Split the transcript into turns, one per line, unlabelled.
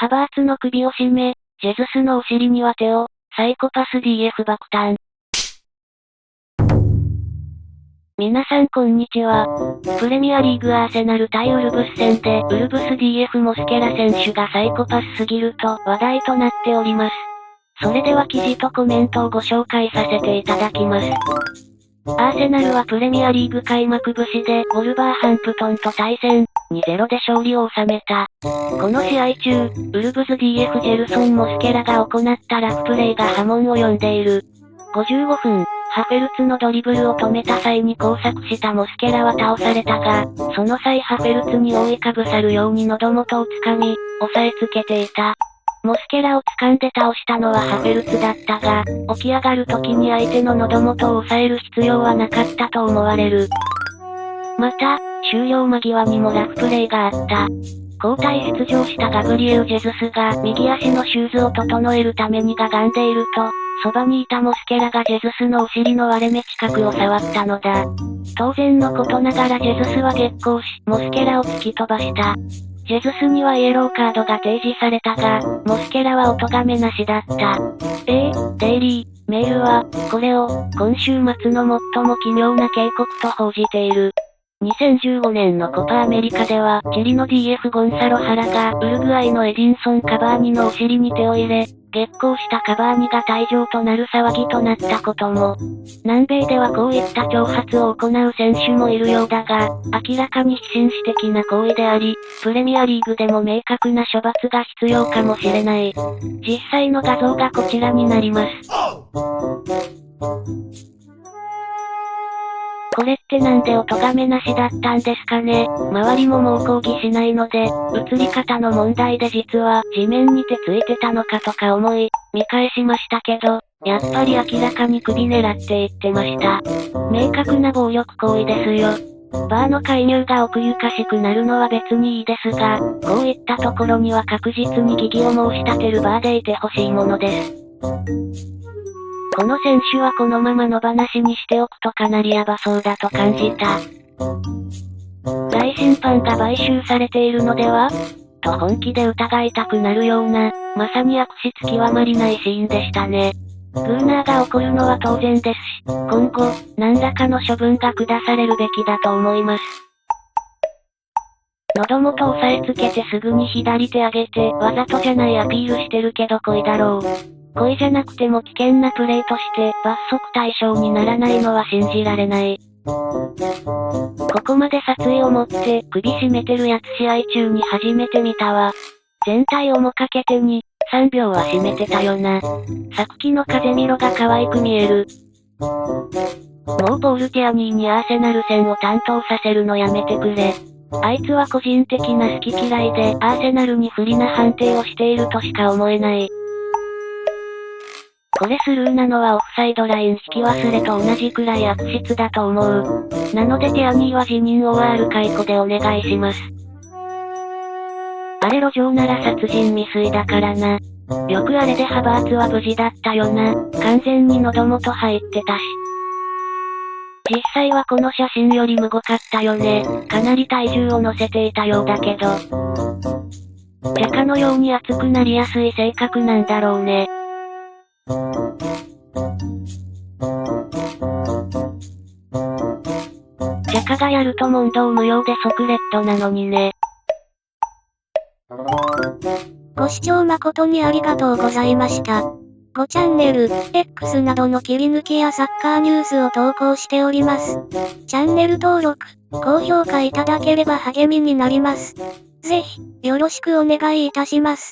ハバーツの首を絞め、ジェズスのお尻には手を、サイコパス DF 爆誕。皆さんこんにちは。プレミアリーグアーセナル対ウルブス戦で、ウルブス DF モスケラ選手がサイコパスすぎると話題となっております。それでは記事とコメントをご紹介させていただきます。アーセナルはプレミアリーグ開幕節でウォルバーハンプトンと対戦、2-0で勝利を収めた。この試合中、ウルブズ DF ジェルソン・モスケラが行ったラフプレイが波紋を呼んでいる。55分、ハフェルツのドリブルを止めた際に交錯したモスケラは倒されたが、その際ハフェルツに覆いかぶさるように喉元をつかみ、押さえつけていた。モスケラを掴んで倒したのはハフェルツだったが、起き上がる時に相手の喉元を押さえる必要はなかったと思われる。また、終了間際にもラフプレイがあった。交代出場したガブリエル・ジェズスが右足のシューズを整えるためにががんでいると、そばにいたモスケラがジェズスのお尻の割れ目近くを触ったのだ。当然のことながらジェズスは激高し、モスケラを突き飛ばした。ジェズスにはイエローカードが提示されたが、モスケラはお咎めなしだった。デイリー、メールは、これを、今週末の最も奇妙な警告と報じている。2015年のコパアメリカでは、チリの DF ゴンサロハラがウルグアイのエディンソン・カバーニのお尻に手を入れ、激高したカバーニが退場となる騒ぎとなったことも。南米ではこういった挑発を行う選手もいるようだが、明らかに非紳士的な行為であり、プレミアリーグでも明確な処罰が必要かもしれない。実際の画像がこちらになります。これってなんでお咎めなしだったんですかね。周りももう抗議しないので、映り方の問題で実は地面に手ついてたのかとか思い、見返しましたけど、やっぱり明らかに首狙って言ってました。明確な暴力行為ですよ。バーの介入が奥ゆかしくなるのは別にいいですが、こういったところには確実に疑義を申し立てるバーでいてほしいものです。この選手はこのまま野放しにしておくとかなりヤバそうだと感じた。大審判が買収されているのではと本気で疑いたくなるような、まさに悪質極まりないシーンでしたね。グーナーが起こるのは当然ですし、今後、何らかの処分が下されるべきだと思います。喉元を押さえつけてすぐに左手上げて、わざとじゃないアピールしてるけど故意だろう。故意じゃなくても危険なプレーとして罰則対象にならないのは信じられない。ここまで殺意を持って首絞めてるやつ試合中に初めて見たわ。全体をもかけて2、3秒は締めてたよな。さっきの風見ろが可愛く見える。もうポール・ティアニーにアーセナル戦を担当させるのやめてくれ。あいつは個人的な好き嫌いでアーセナルに不利な判定をしているとしか思えない。これスルーなのはオフサイドライン引き忘れと同じくらい悪質だと思う。なのでティアニーは辞任 OR 解雇でお願いします。あれ路上なら殺人未遂だからな。よくあれでハバーツは無事だったよな。完全に喉元入ってたし。実際はこの写真よりむごかったよね。かなり体重を乗せていたようだけど。釈迦のように熱くなりやすい性格なんだろうね。釈迦がやると問答無用で即レッドなのにね。
ご視聴誠にありがとうございました。5チャンネル、X などの切り抜きやサッカーニュースを投稿しております。チャンネル登録、高評価いただければ励みになります。ぜひ、よろしくお願いいたします。